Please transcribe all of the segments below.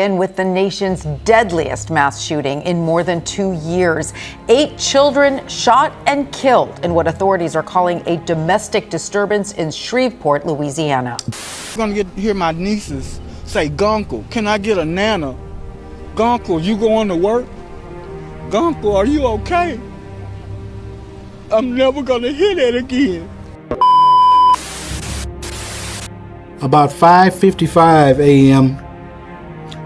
And with the nation's deadliest mass shooting in more than 2 years, 8 children shot and killed in what authorities are calling a domestic disturbance in Shreveport, Louisiana. I'm gonna hear my nieces say, "Guncle, can I get a nana? Guncle, you going to work? Guncle, are you okay?" I'm never gonna hear that again. About 5:55 a.m.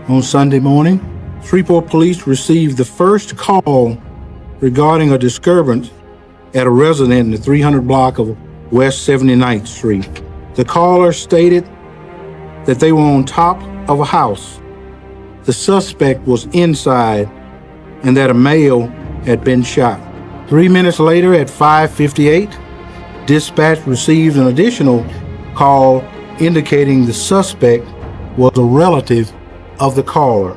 on Sunday morning, Shreveport police received the first call regarding a disturbance at a residence in the 300 block of West 79th Street. The caller stated that they were on top of a house. The suspect was inside and that a male had been shot. 3 minutes later at 5:58, dispatch received an additional call indicating the suspect was a relative of the caller.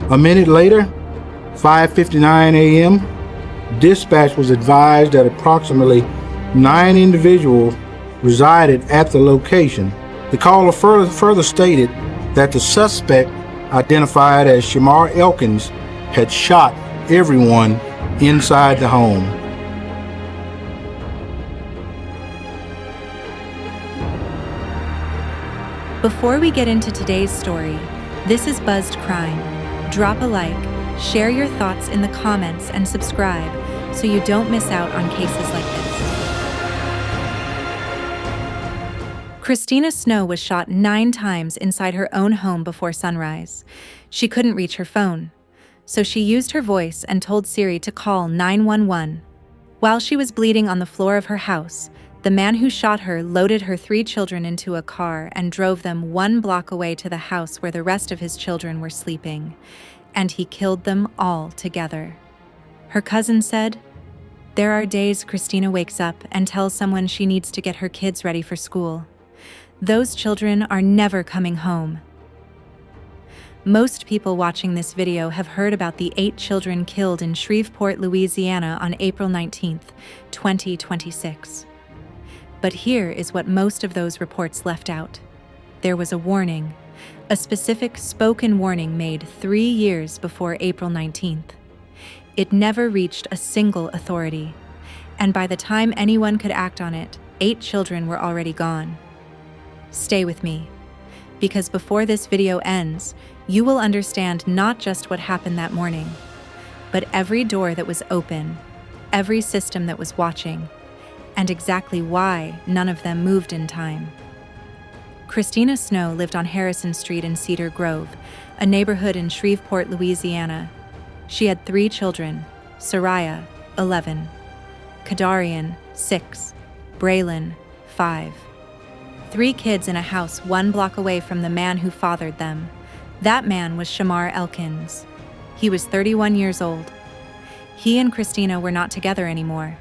A minute later, 5:59 a.m., dispatch was advised that approximately 9 individuals resided at the location. The caller further stated that the suspect, identified as Shamar Elkins, had shot everyone inside the home. Before we get into today's story, this is Buzzed Crime. Drop a like, share your thoughts in the comments, and subscribe so you don't miss out on cases like this. Christina Snow was shot 9 times inside her own home before sunrise. She couldn't reach her phone, so she used her voice and told Siri to call 911. While she was bleeding on the floor of her house, the man who shot her loaded her 3 children into a car and drove them 1 block away to the house where the rest of his children were sleeping, and he killed them all together. Her cousin said, "There are days Christina wakes up and tells someone she needs to get her kids ready for school. Those children are never coming home." Most people watching this video have heard about the 8 children killed in Shreveport, Louisiana on April 19th, 2026. But here is what most of those reports left out. There was a warning, a specific spoken warning made 3 years before April 19th. It never reached a single authority, and by the time anyone could act on it, 8 children were already gone. Stay with me, because before this video ends, you will understand not just what happened that morning, but every door that was open, every system that was watching, and exactly why none of them moved in time. Christina Snow lived on Harrison Street in Cedar Grove, a neighborhood in Shreveport, Louisiana. She had 3 children: Sariahh, 11, Kadarian, 6, Braylon, 5. 3 kids in a house 1 block away from the man who fathered them. That man was Shamar Elkins. He was 31 years old. He and Christina were not together anymore.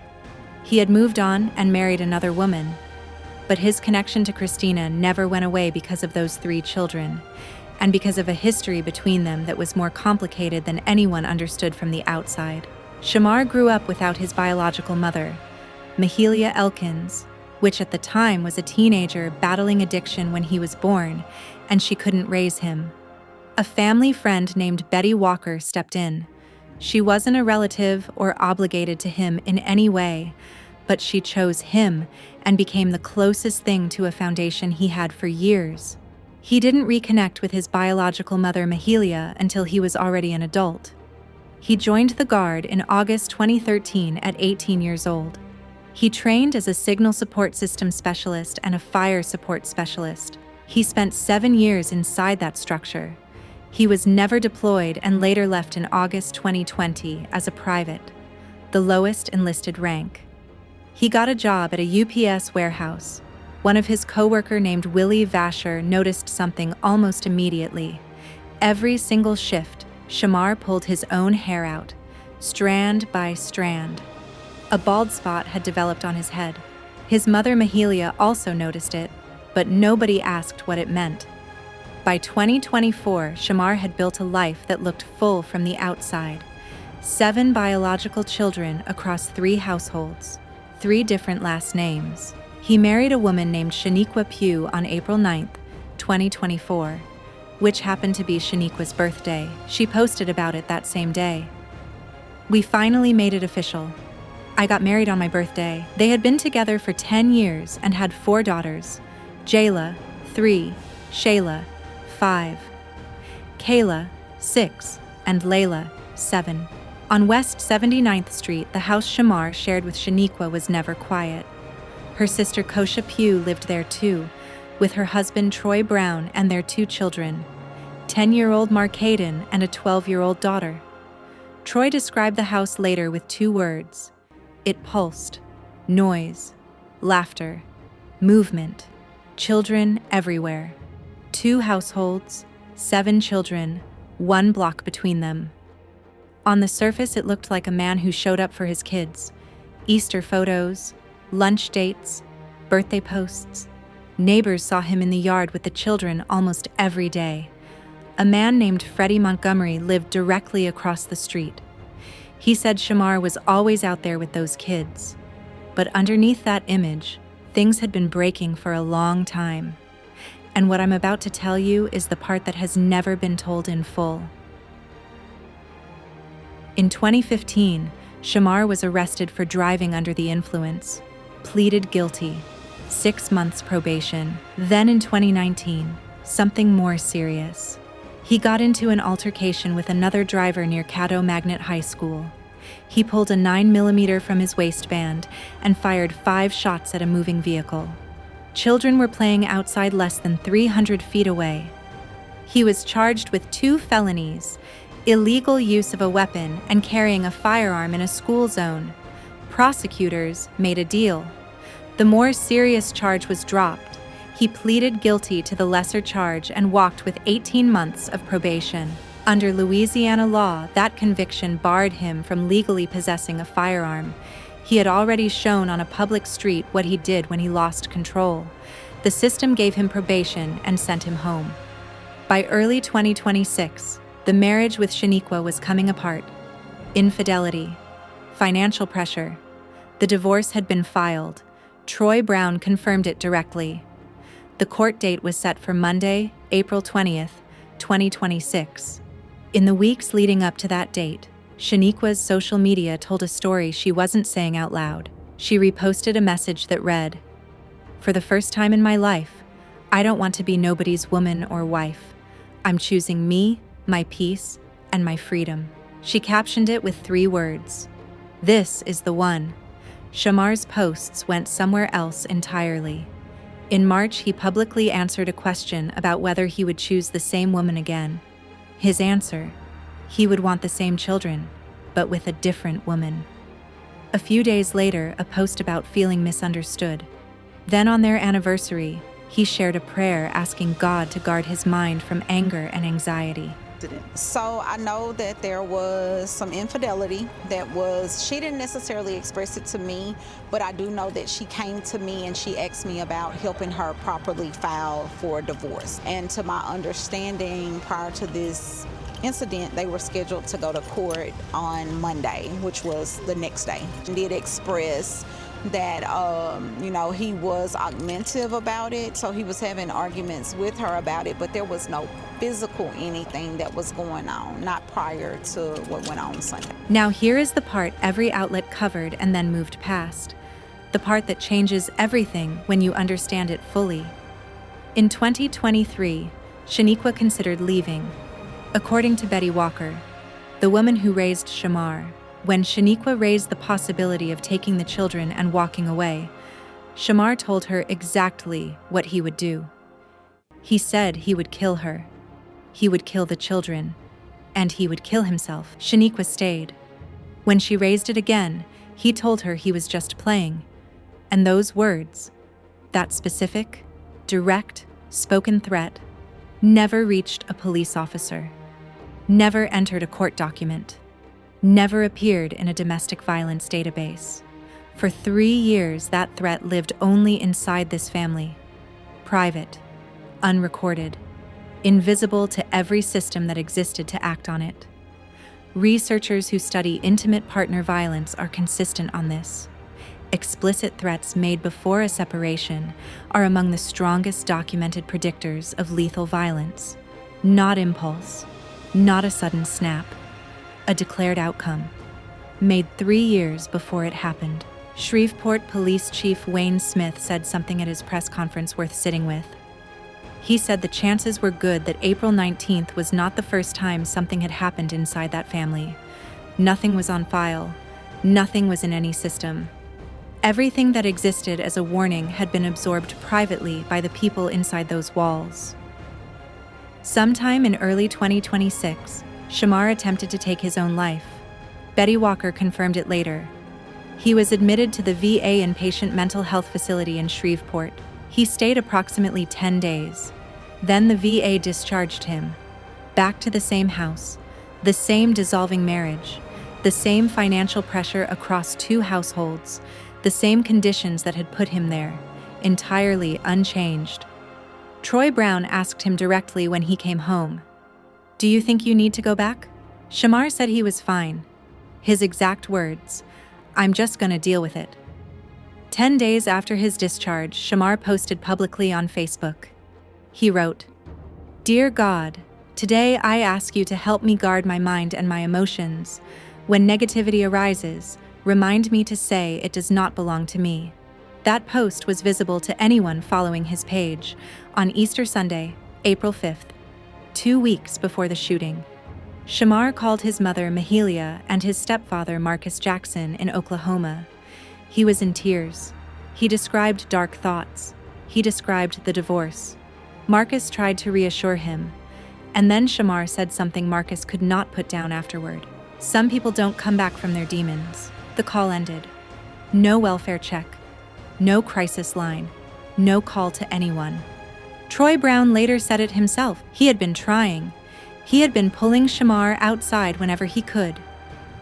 He had moved on and married another woman, but his connection to Christina never went away because of those 3 children, and because of a history between them that was more complicated than anyone understood from the outside. Shamar grew up without his biological mother, Mahalia Elkins, which at the time was a teenager battling addiction when he was born, and she couldn't raise him. A family friend named Betty Walker stepped in. She wasn't a relative or obligated to him in any way, but she chose him and became the closest thing to a foundation he had for years. He didn't reconnect with his biological mother Mahalia until he was already an adult. He joined the Guard in August 2013 at 18 years old. He trained as a signal support system specialist and a fire support specialist. He spent 7 years inside that structure. He was never deployed and later left in August 2020 as a private, the lowest enlisted rank. He got a job at a UPS warehouse. One of his coworker named Willie Vasher noticed something almost immediately. Every single shift, Shamar pulled his own hair out, strand by strand. A bald spot had developed on his head. His mother Mahalia also noticed it, but nobody asked what it meant. By 2024, Shamar had built a life that looked full from the outside. 7 biological children across 3 households, 3 different last names. He married a woman named Shaniqua Pugh on April 9th, 2024. which happened to be Shaniqua's birthday. She posted about it that same day. "We finally made it official. I got married on my birthday." They had been together for 10 years and had 4 daughters: Jayla, 3, Shayla, 5, Kayla, 6, and Layla, 7. On West 79th Street, the house Shamar shared with Shaniqua was never quiet. Her sister Kosha Pugh lived there too, with her husband Troy Brown and their 2 children, 10-year-old Marcaden and a 12-year-old daughter. Troy described the house later with 2 words. It pulsed: noise, laughter, movement, children everywhere. 2 households, 7 children, 1 block between them. On the surface, it looked like a man who showed up for his kids. Easter photos, lunch dates, birthday posts. Neighbors saw him in the yard with the children almost every day. A man named Freddie Montgomery lived directly across the street. He said Shamar was always out there with those kids. But underneath that image, things had been breaking for a long time. And what I'm about to tell you is the part that has never been told in full. In 2015, Shamar was arrested for driving under the influence, pleaded guilty, 6 months probation. Then in 2019, something more serious. He got into an altercation with another driver near Caddo Magnet High School. He pulled a 9mm from his waistband and fired 5 shots at a moving vehicle. Children were playing outside less than 300 feet away. He was charged with 2 felonies: illegal use of a weapon and carrying a firearm in a school zone. Prosecutors made a deal. The more serious charge was dropped. He pleaded guilty to the lesser charge and walked with 18 months of probation. Under Louisiana law, that conviction barred him from legally possessing a firearm. He had already shown on a public street what he did when he lost control. The system gave him probation and sent him home. By early 2026, the marriage with Shaniqua was coming apart. Infidelity, financial pressure. The divorce had been filed. Troy Brown confirmed it directly. The court date was set for Monday, April 20th, 2026. In the weeks leading up to that date, Shaniqua's social media told a story she wasn't saying out loud. She reposted a message that read, "For the first time in my life, I don't want to be nobody's woman or wife. I'm choosing me, my peace, and my freedom." She captioned it with 3 words. "This is the one." Shamar's posts went somewhere else entirely. In March, he publicly answered a question about whether he would choose the same woman again. His answer: he would want the same children, but with a different woman. A few days later, a post about feeling misunderstood. Then on their anniversary, he shared a prayer asking God to guard his mind from anger and anxiety. So I know that there was some infidelity she didn't necessarily express it to me, but I do know that she came to me and she asked me about helping her properly file for divorce. And to my understanding, prior to this incident, they were scheduled to go to court on Monday, which was the next day. She did express that, he was augmentative about it, so he was having arguments with her about it, but there was no physical anything that was going on, not prior to what went on Sunday. Now here is the part every outlet covered and then moved past. The part that changes everything when you understand it fully. In 2023, Shaniqua considered leaving. According to Betty Walker, the woman who raised Shamar, when Shaniqua raised the possibility of taking the children and walking away, Shamar told her exactly what he would do. He said he would kill her. He would kill the children, and he would kill himself. Shaniqua stayed. When she raised it again, he told her he was just playing. And those words, that specific, direct, spoken threat, never reached a police officer, never entered a court document, never appeared in a domestic violence database. For 3 years, that threat lived only inside this family, private, unrecorded, invisible to every system that existed to act on it. Researchers who study intimate partner violence are consistent on this. Explicit threats made before a separation are among the strongest documented predictors of lethal violence. Not impulse, not a sudden snap, a declared outcome, made 3 years before it happened. Shreveport Police Chief Wayne Smith said something at his press conference worth sitting with. He said the chances were good that April 19th was not the first time something had happened inside that family. Nothing was on file. Nothing was in any system. Everything that existed as a warning had been absorbed privately by the people inside those walls. Sometime in early 2026, Shamar attempted to take his own life. Betty Walker confirmed it later. He was admitted to the VA inpatient mental health facility in Shreveport. He stayed approximately 10 days. Then the VA discharged him. Back to the same house, the same dissolving marriage, the same financial pressure across 2 households, the same conditions that had put him there, entirely unchanged. Troy Brown asked him directly when he came home, "Do you think you need to go back?" Shamar said he was fine. His exact words, "I'm just gonna deal with it." 10 days after his discharge, Shamar posted publicly on Facebook. He wrote, "Dear God, today I ask you to help me guard my mind and my emotions. When negativity arises, remind me to say it does not belong to me." That post was visible to anyone following his page on Easter Sunday, April 5th, 2 weeks before the shooting. Shamar called his mother Mahalia and his stepfather Marcus Jackson in Oklahoma. He was in tears. He described dark thoughts. He described the divorce. Marcus tried to reassure him, and then Shamar said something Marcus could not put down afterward. "Some people don't come back from their demons." The call ended. No welfare check. No crisis line. No call to anyone. Troy Brown later said it himself. He had been trying. He had been pulling Shamar outside whenever he could.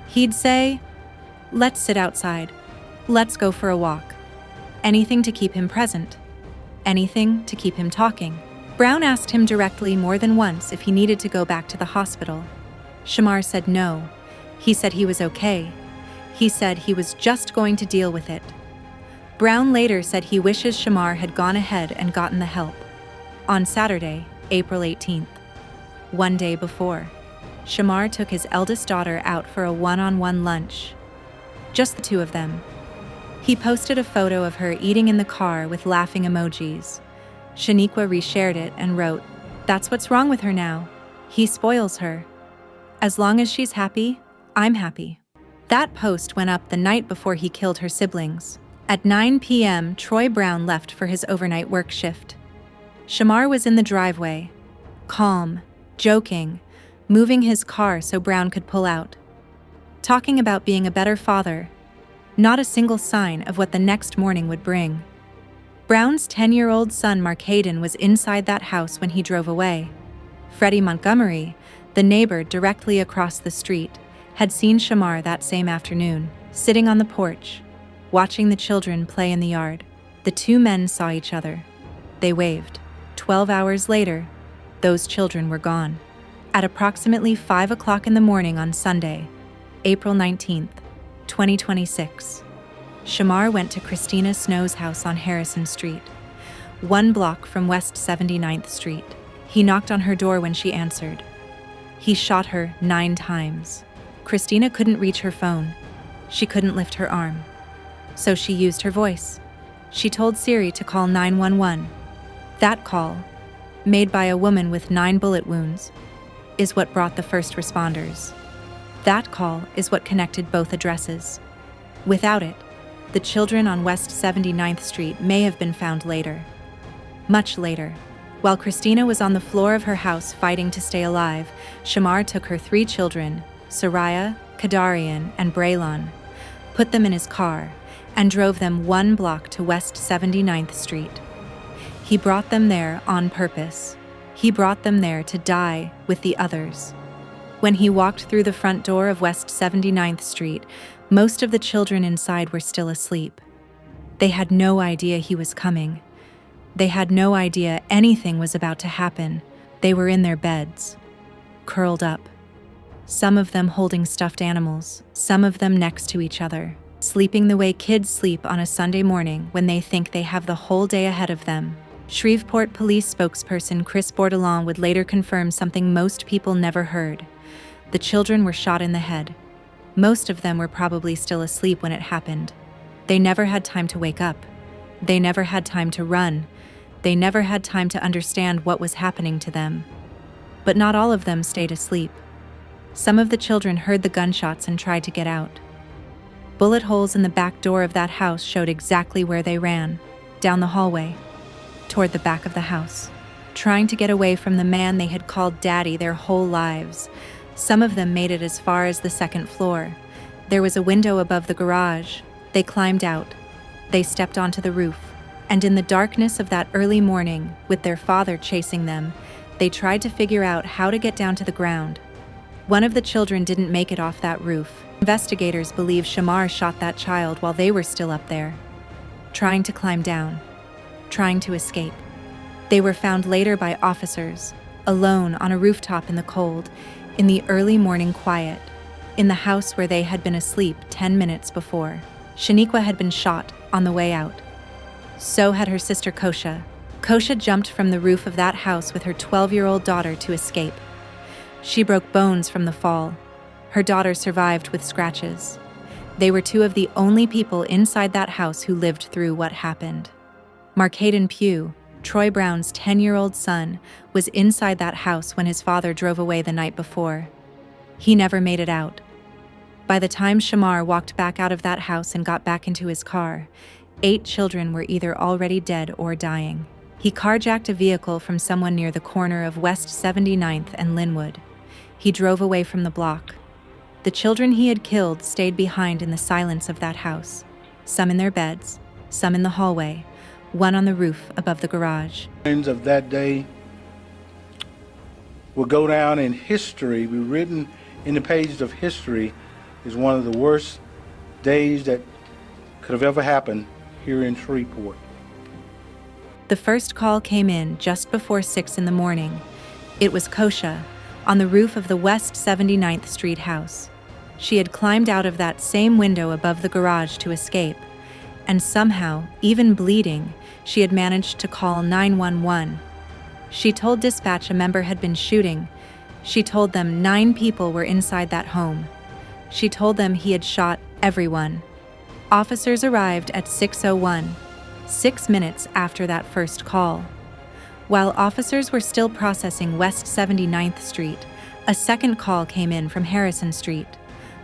He'd say, "Let's sit outside. Let's go for a walk." Anything to keep him present. Anything to keep him talking. Brown asked him directly more than once if he needed to go back to the hospital. Shamar said no. He said he was okay. He said he was just going to deal with it. Brown later said he wishes Shamar had gone ahead and gotten the help. On Saturday, April 18th, one day before, Shamar took his eldest daughter out for a one-on-one lunch. Just the 2 of them. He posted a photo of her eating in the car with laughing emojis. Shaniqua reshared it and wrote, "That's what's wrong with her now. He spoils her. As long as she's happy, I'm happy." That post went up the night before he killed her siblings. At 9 p.m., Troy Brown left for his overnight work shift. Shamar was in the driveway, calm, joking, moving his car so Brown could pull out. Talking about being a better father, not a single sign of what the next morning would bring. Brown's 10-year-old son Marcaden was inside that house when he drove away. Freddie Montgomery, the neighbor directly across the street, had seen Shamar that same afternoon, sitting on the porch, watching the children play in the yard. The 2 men saw each other. They waved. 12 hours later, those children were gone. At approximately 5 o'clock in the morning on Sunday, April 19th, 2026, Shamar went to Christina Snow's house on Harrison Street, 1 block from West 79th Street. He knocked on her door when she answered. He shot her 9 times. Christina couldn't reach her phone. She couldn't lift her arm. So she used her voice. She told Siri to call 911. That call, made by a woman with 9 bullet wounds, is what brought the first responders. That call is what connected both addresses. Without it, the children on West 79th Street may have been found later. Much later. While Christina was on the floor of her house fighting to stay alive, Shamar took her 3 children, Sariahh, Kadarian, and Braylon, put them in his car, and drove them 1 block to West 79th Street. He brought them there on purpose. He brought them there to die with the others. When he walked through the front door of West 79th Street, most of the children inside were still asleep. They had no idea he was coming. They had no idea anything was about to happen. They were in their beds, curled up. Some of them holding stuffed animals, some of them next to each other, sleeping the way kids sleep on a Sunday morning when they think they have the whole day ahead of them. Shreveport police spokesperson Chris Bordelon would later confirm something most people never heard. The children were shot in the head. Most of them were probably still asleep when it happened. They never had time to wake up. They never had time to run. They never had time to understand what was happening to them. But not all of them stayed asleep. Some of the children heard the gunshots and tried to get out. Bullet holes in the back door of that house showed exactly where they ran, down the hallway, toward the back of the house, trying to get away from the man they had called Daddy their whole lives. Some of them made it as far as the second floor. There was a window above the garage. They climbed out. They stepped onto the roof. And in the darkness of that early morning, with their father chasing them, they tried to figure out how to get down to the ground. One of the children didn't make it off that roof. Investigators believe Shamar shot that child while they were still up there, trying to climb down, trying to escape. They were found later by officers, alone on a rooftop in the cold, in the early morning quiet, in the house where they had been asleep 10 minutes before. Shaniqua had been shot on the way out. So had her sister Kosha. Kosha jumped from the roof of that house with her 12-year-old daughter to escape. She broke bones from the fall. Her daughter survived with scratches. They were two of the only people inside that house who lived through what happened. Marcaden Pugh, Troy Brown's 10-year-old son, was inside that house when his father drove away the night before. He never made it out. By the time Shamar walked back out of that house and got back into his car, 8 children were either already dead or dying. He carjacked a vehicle from someone near the corner of West 79th and Linwood. He drove away from the block. The children he had killed stayed behind in the silence of that house, some in their beds, some in the hallway, one on the roof above the garage. Of that day will go down in history, be written in the pages of history, as one of the worst days that could have ever happened here in Shreveport. The first call came in just before 6 in the morning. It was Kosha, on the roof of the West 79th Street house. She had climbed out of that same window above the garage to escape, and somehow, even bleeding, she had managed to call 911. She told dispatch a member had been shooting. She told them 9 people were inside that home. She told them he had shot everyone. Officers arrived at 6:01, 6 minutes after that first call. While officers were still processing West 79th Street, a second call came in from Harrison Street.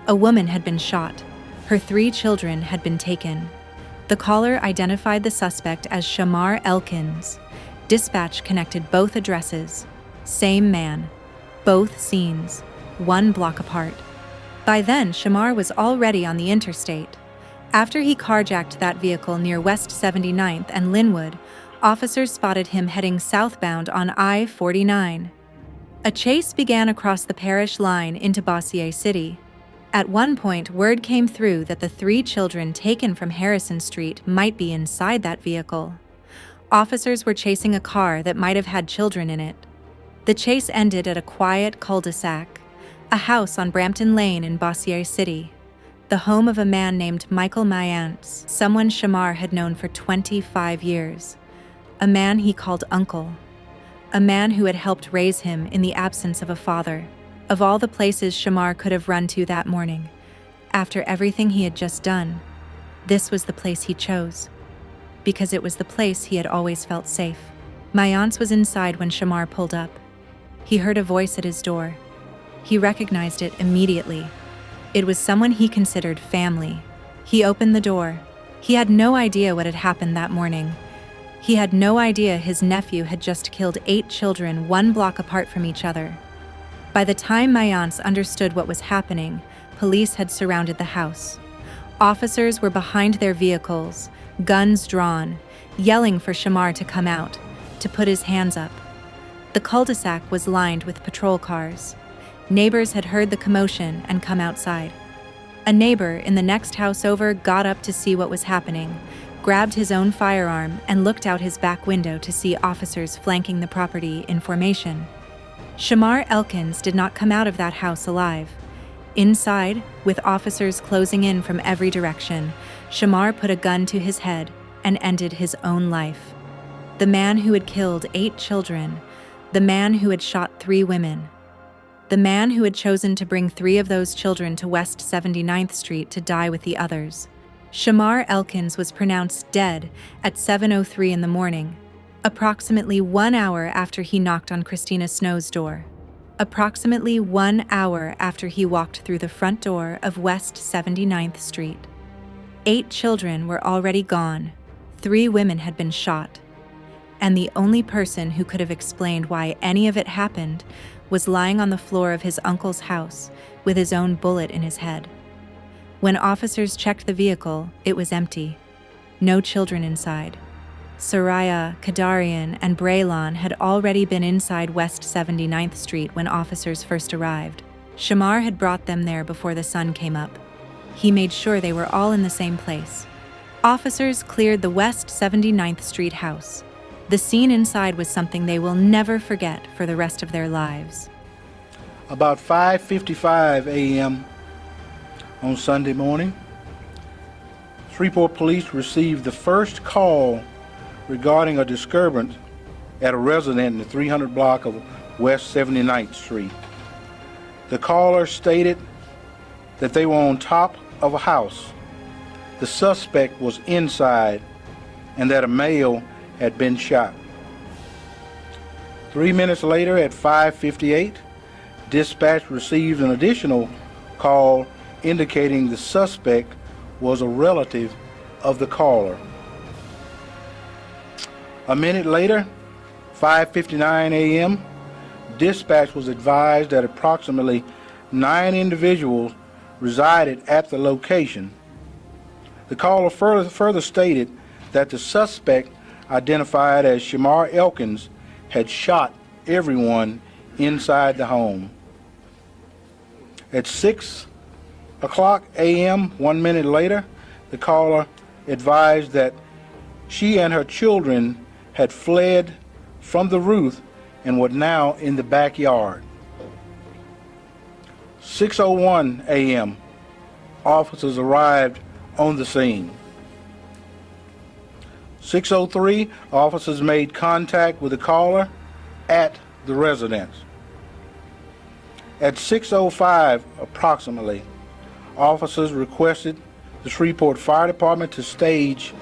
A woman had been shot. Her 3 children had been taken. The caller identified the suspect as Shamar Elkins. Dispatch connected both addresses. Same man. Both scenes. 1 block apart. By then, Shamar was already on the interstate. After he carjacked that vehicle near West 79th and Linwood, officers spotted him heading southbound on I-49. A chase began across the parish line into Bossier City. At one point, word came through that the 3 children taken from Harrison Street might be inside that vehicle. Officers were chasing a car that might have had children in it. The chase ended at a quiet cul-de-sac, a house on Brampton Lane in Bossier City, the home of a man named Michael Mayance, someone Shamar had known for 25 years. A man he called Uncle. A man who had helped raise him in the absence of a father. Of all the places Shamar could have run to that morning, after everything he had just done, this was the place he chose. Because it was the place he had always felt safe. Mayance was inside when Shamar pulled up. He heard a voice at his door. He recognized it immediately. It was someone he considered family. He opened the door. He had no idea what had happened that morning. He had no idea his nephew had just killed 8 children 1 block apart from each other. By the time Mayance understood what was happening, police had surrounded the house. Officers were behind their vehicles, guns drawn, yelling for Shamar to come out, to put his hands up. The cul-de-sac was lined with patrol cars. Neighbors had heard the commotion and come outside. A neighbor in the next house over got up to see what was happening, grabbed his own firearm, and looked out his back window to see officers flanking the property in formation. Shamar Elkins did not come out of that house alive. Inside, with officers closing in from every direction, Shamar put a gun to his head and ended his own life. The man who had killed 8 children. The man who had shot 3 women. The man who had chosen to bring 3 of those children to West 79th Street to die with the others. Shamar Elkins was pronounced dead at 7:03 in the morning, approximately 1 hour after he knocked on Christina Snow's door. Approximately 1 hour after he walked through the front door of West 79th Street. 8 children were already gone, 3 women had been shot, and the only person who could have explained why any of it happened was lying on the floor of his uncle's house with his own bullet in his head. When officers checked the vehicle, it was empty. No children inside. Sariahh, Kadarian, and Braylon had already been inside West 79th Street when officers first arrived. Shamar had brought them there before the sun came up. He made sure they were all in the same place. Officers cleared the West 79th Street house. The scene inside was something they will never forget for the rest of their lives. About 5:55 a.m. on Sunday morning, Shreveport police received the first call regarding a disturbance at a residence in the 300 block of West 79th Street. The caller stated that they were on top of a house. The suspect was inside and that a male had been shot. 3 minutes later at 5:58, dispatch received an additional call indicating the suspect was a relative of the caller. A minute later, 5:59 a.m., dispatch was advised that approximately 9 individuals resided at the location. The caller further stated that the suspect, identified as Shamar Elkins, had shot everyone inside the home. At 6 o'clock a.m., 1 minute later, the caller advised that she and her children had fled from the roof and were now in the backyard. 6:01 a.m., officers arrived on the scene. 6:03, officers made contact with the caller at the residence. At 6:05 approximately, officers requested the Shreveport Fire Department to stage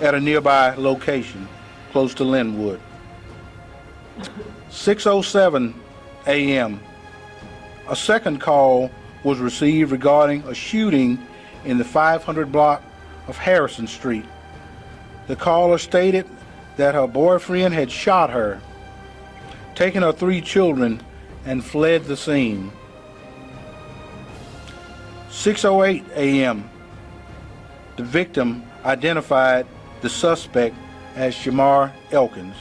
at a nearby location close to Linwood. 6:07 a.m., a second call was received regarding a shooting in the 500 block of Harrison Street. The caller stated that her boyfriend had shot her, taken her 3 children, and fled the scene. 6:08 a.m., the victim identified the suspect as Shamar Elkins.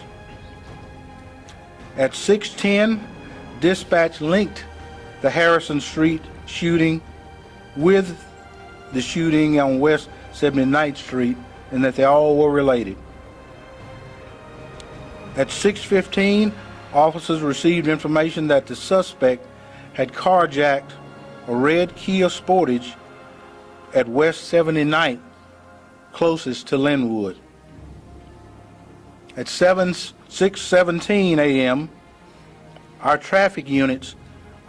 At 6:10, dispatch linked the Harrison Street shooting with the shooting on West 79th Street and that they all were related. At 6:15, officers received information that the suspect had carjacked a red Kia Sportage at West 79th, closest to Linwood. At 6:17 a.m., our traffic units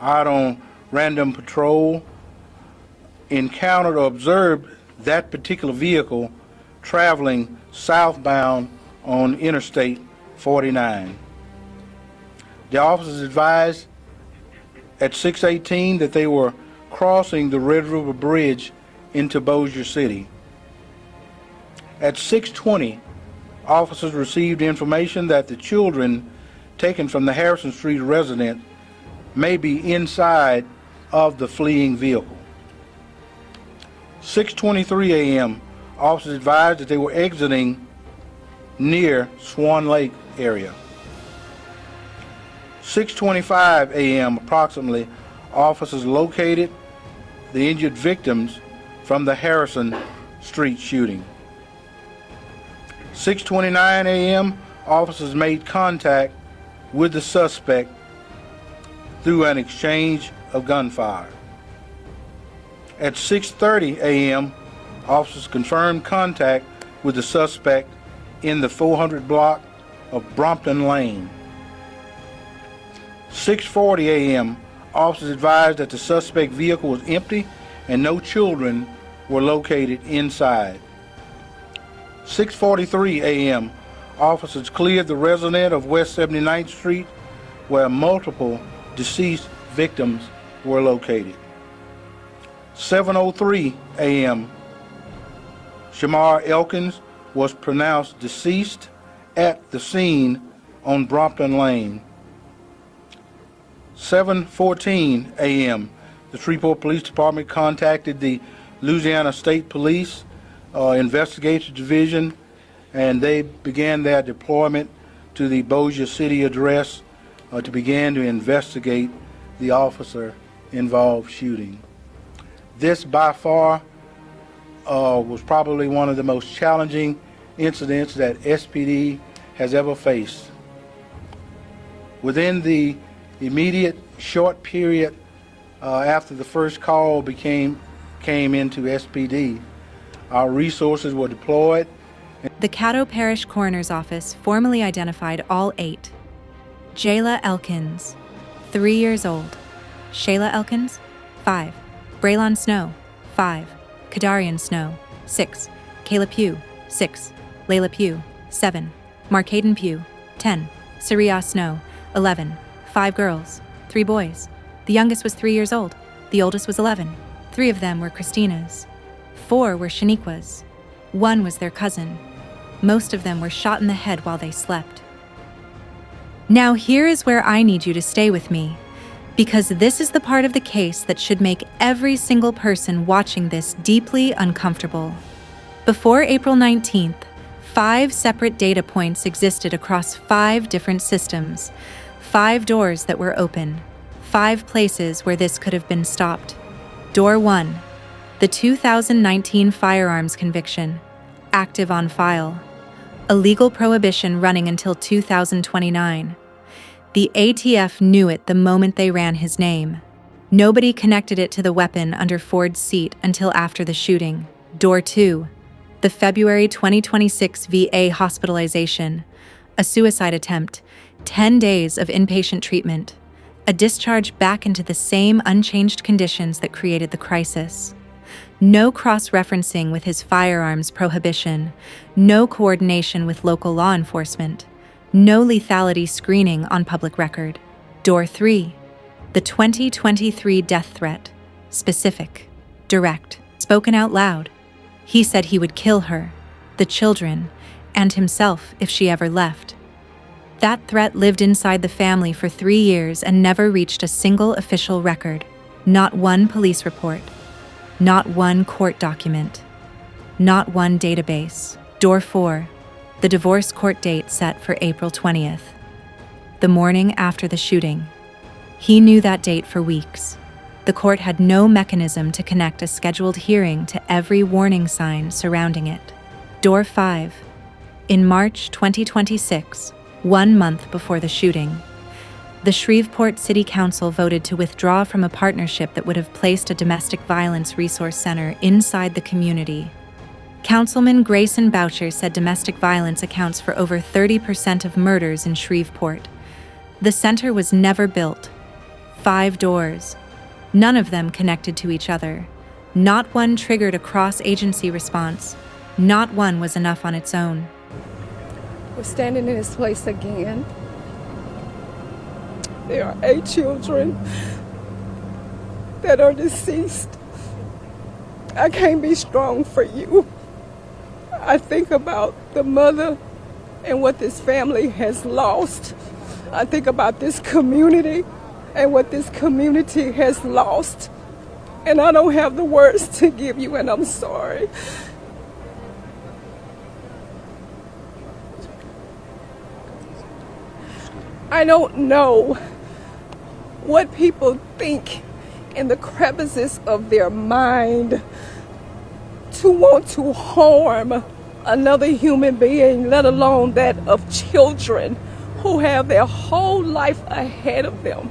out on random patrol encountered or observed that particular vehicle traveling southbound on Interstate 49. The officers advised at 6:18 that they were crossing the Red River Bridge into Bossier City. At 6:20, officers received information that the children taken from the Harrison Street residence may be inside of the fleeing vehicle. 6:23 a.m., officers advised that they were exiting near Swan Lake area. 6:25 a.m. approximately, officers located the injured victims from the Harrison Street shooting. 6:29 a.m., officers made contact with the suspect through an exchange of gunfire. At 6:30 a.m., officers confirmed contact with the suspect in the 400 block of Brompton Lane. 6:40 a.m., officers advised that the suspect vehicle was empty and no children were located inside. 6:43 a.m., officers cleared the resident of West 79th Street where multiple deceased victims were located. 7:03 a.m., Shamar Elkins was pronounced deceased at the scene on Brompton Lane. 7:14 a.m., the Shreveport Police Department contacted the Louisiana State Police Investigative Division, and they began their deployment to the Bossier City address to begin to investigate the officer-involved shooting. This, by far, was probably one of the most challenging incidents that SPD has ever faced. Within the immediate short period after the first call came into SPD, our resources were deployed. The Caddo Parish Coroner's Office formally identified all 8. Jayla Elkins, 3 years old. Shayla Elkins, 5. Braylon Snow, 5. Kadarian Snow, 6. Kayla Pugh, 6. Layla Pugh, 7. Marcaden Pugh, 10. Sariahh Snow, 11. 5 girls, 3 boys. The youngest was 3 years old. The oldest was 11. 3 of them were Christina's. 4 were Shaniqua's. 1 was their cousin. Most of them were shot in the head while they slept. Now here is where I need you to stay with me, because this is the part of the case that should make every single person watching this deeply uncomfortable. Before April 19th, 5 separate data points existed across 5 different systems, 5 doors that were open, 5 places where this could have been stopped. Door 1, the 2019 firearms conviction, active on file. A legal prohibition running until 2029. The ATF knew it the moment they ran his name. Nobody connected it to the weapon under Ford's seat until after the shooting. Door 2, the February 2026 VA hospitalization, a suicide attempt, 10 days of inpatient treatment, a discharge back into the same unchanged conditions that created the crisis. No cross-referencing with his firearms prohibition, no coordination with local law enforcement, no lethality screening on public record. Door 3, the 2023 death threat, specific, direct, spoken out loud. He said he would kill her, the children, and himself if she ever left. That threat lived inside the family for 3 years and never reached a single official record, not one police report. Not one court document. Not one database. Door 4, the divorce court date set for April 20th. The morning after the shooting. He knew that date for weeks. The court had no mechanism to connect a scheduled hearing to every warning sign surrounding it. Door 5, in March 2026, 1 month before the shooting. The Shreveport City Council voted to withdraw from a partnership that would have placed a domestic violence resource center inside the community. Councilman Grayson Boucher said domestic violence accounts for over 30% of murders in Shreveport. The center was never built. 5 doors. None of them connected to each other. Not one triggered a cross-agency response. Not one was enough on its own. We're standing in this place again. There are 8 children that are deceased. I can't be strong for you. I think about the mother and what this family has lost. I think about this community and what this community has lost. And I don't have the words to give you, and I'm sorry. I don't know what people think in the crevices of their mind to want to harm another human being, let alone that of children who have their whole life ahead of them.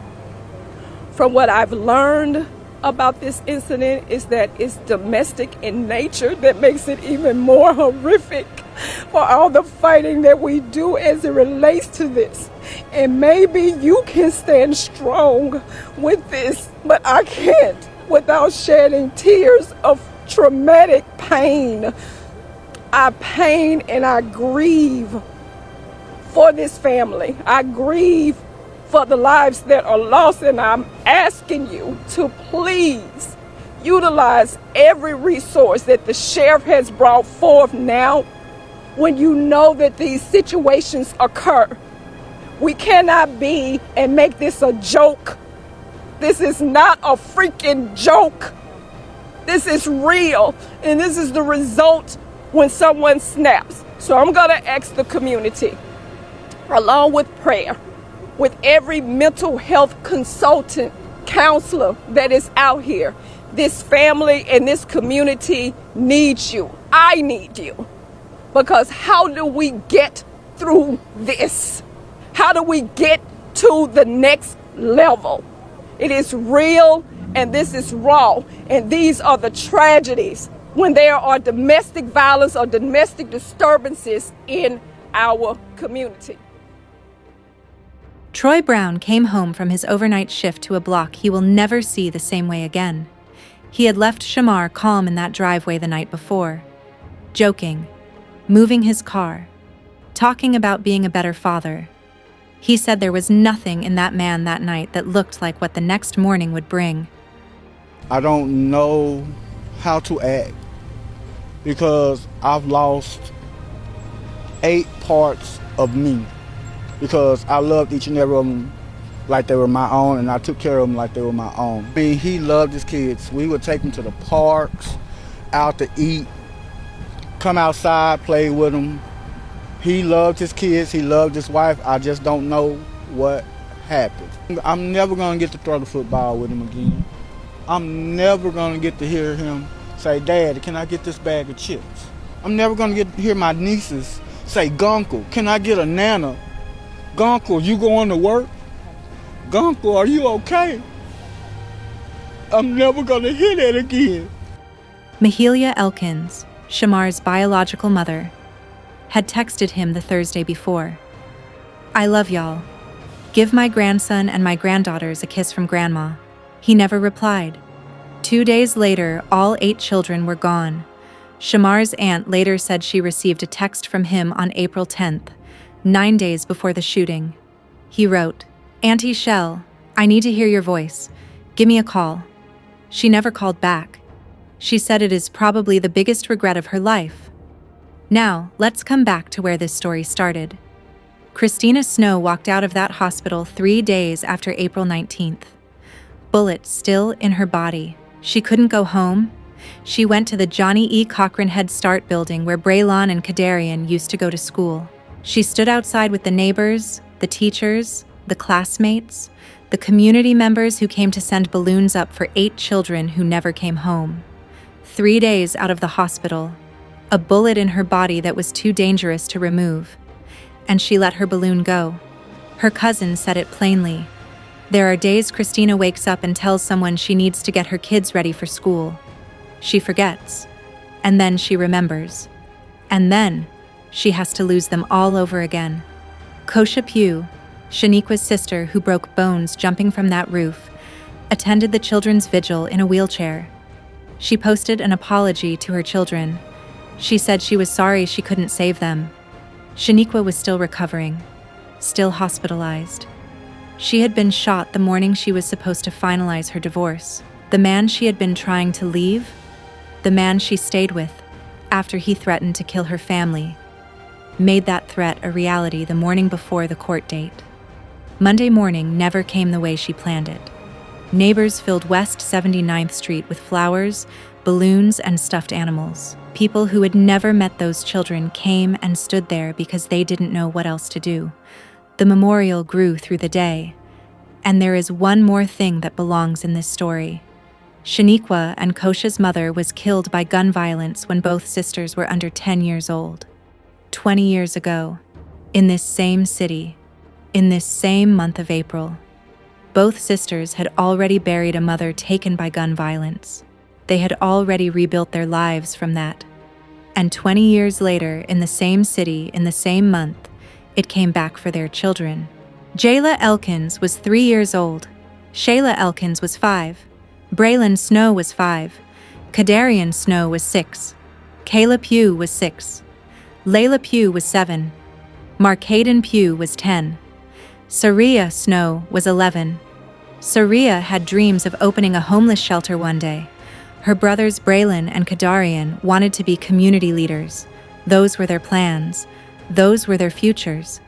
From what I've learned about this incident is that it's domestic in nature. That makes it even more horrific for all the fighting that we do as it relates to this. And maybe you can stand strong with this, but I can't without shedding tears of traumatic pain. I pain and I grieve for this family. I grieve for the lives that are lost, and I'm asking you to please utilize every resource that the sheriff has brought forth now when you know that these situations occur. We cannot be and make this a joke. This is not a freaking joke. This is real, and this is the result when someone snaps. So I'm gonna ask the community, along with prayer, with every mental health consultant, counselor that is out here, this family and this community needs you. I need you. Because how do we get through this? How do we get to the next level? It is real and this is raw. And these are the tragedies when there are domestic violence or domestic disturbances in our community. Troy Brown came home from his overnight shift to a block he will never see the same way again. He had left Shamar calm in that driveway the night before, joking, moving his car, talking about being a better father. He said there was nothing in that man that night that looked like what the next morning would bring. I don't know how to act because I've lost 8 parts of me. Because I loved each and every one of them like they were my own, and I took care of them like they were my own. He loved his kids. We would take them to the parks, out to eat, come outside, play with them. He loved his kids. He loved his wife. I just don't know what happened. I'm never going to get to throw the football with him again. I'm never going to get to hear him say, "Dad, can I get this bag of chips?" I'm never going to get to hear my nieces say, "Gunkle, can I get a nana?" "Gunkle, you going to work?" "Gunkle, are you okay?" I'm never going to hear that again. Mahalia Elkins, Shamar's biological mother, had texted him the Thursday before. "I love y'all. Give my grandson and my granddaughters a kiss from Grandma." He never replied. 2 days later, all 8 children were gone. Shamar's aunt later said she received a text from him on April 10th, 9 days before the shooting. He wrote, "Auntie Shell, I need to hear your voice. Give me a call." She never called back. She said it is probably the biggest regret of her life. Now, let's come back to where this story started. Christina Snow walked out of that hospital 3 days after April 19th. Bullets still in her body. She couldn't go home. She went to the Johnny E. Cochran Head Start building where Braylon and Kadarian used to go to school. She stood outside with the neighbors, the teachers, the classmates, the community members who came to send balloons up for 8 children who never came home. 3 days out of the hospital, a bullet in her body that was too dangerous to remove, and she let her balloon go. Her cousin said it plainly. There are days Christina wakes up and tells someone she needs to get her kids ready for school. She forgets, and then she remembers, and then she has to lose them all over again. Kosha Pugh, Shaniqua's sister who broke bones jumping from that roof, attended the children's vigil in a wheelchair. She posted an apology to her children. She said she was sorry she couldn't save them. Shaniqua was still recovering, still hospitalized. She had been shot the morning she was supposed to finalize her divorce. The man she had been trying to leave, the man she stayed with after he threatened to kill her family, made that threat a reality the morning before the court date. Monday morning never came the way she planned it. Neighbors filled West 79th Street with flowers, balloons, and stuffed animals. People who had never met those children came and stood there because they didn't know what else to do. The memorial grew through the day. And there is one more thing that belongs in this story. Shaniqua and Kosha's mother was killed by gun violence when both sisters were under 10 years old. 20 years ago, in this same city, in this same month of April. Both sisters had already buried a mother taken by gun violence. They had already rebuilt their lives from that. And 20 years later, in the same city, in the same month, it came back for their children. Jayla Elkins was 3 years old. Shayla Elkins was 5. Braylon Snow was 5. Kadarian Snow was 6. Kayla Pugh was 6. Layla Pugh was 7. Markaden Pugh was 10. Sariahh Snow was 11. Sariahh had dreams of opening a homeless shelter one day. Her brothers Braylon and Kadarian wanted to be community leaders. Those were their plans. Those were their futures.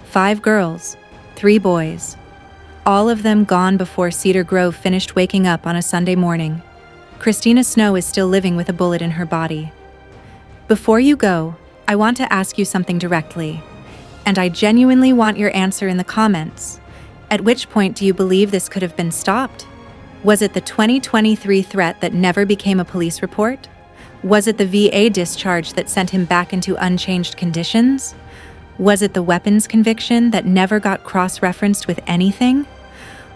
5 girls, 3 boys. All of them gone before Cedar Grove finished waking up on a Sunday morning. Christina Snow is still living with a bullet in her body. Before you go, I want to ask you something directly, and I genuinely want your answer in the comments. At which point do you believe this could have been stopped? Was it the 2023 threat that never became a police report? Was it the VA discharge that sent him back into unchanged conditions? Was it the weapons conviction that never got cross-referenced with anything?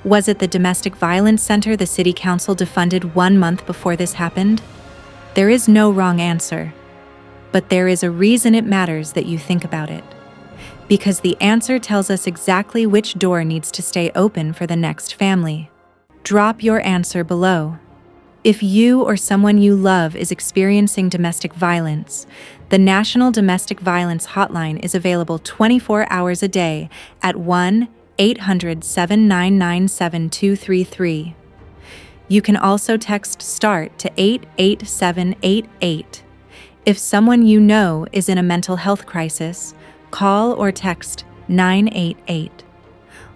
Was it the domestic violence center the city council defunded 1 month before this happened? There is no wrong answer, but there is a reason it matters that you think about it. Because the answer tells us exactly which door needs to stay open for the next family. Drop your answer below. If you or someone you love is experiencing domestic violence, the National Domestic Violence Hotline is available 24 hours a day at 1-800-799-7233. You can also text START to 88788. If someone you know is in a mental health crisis, call or text 988.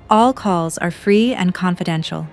All calls are free and confidential.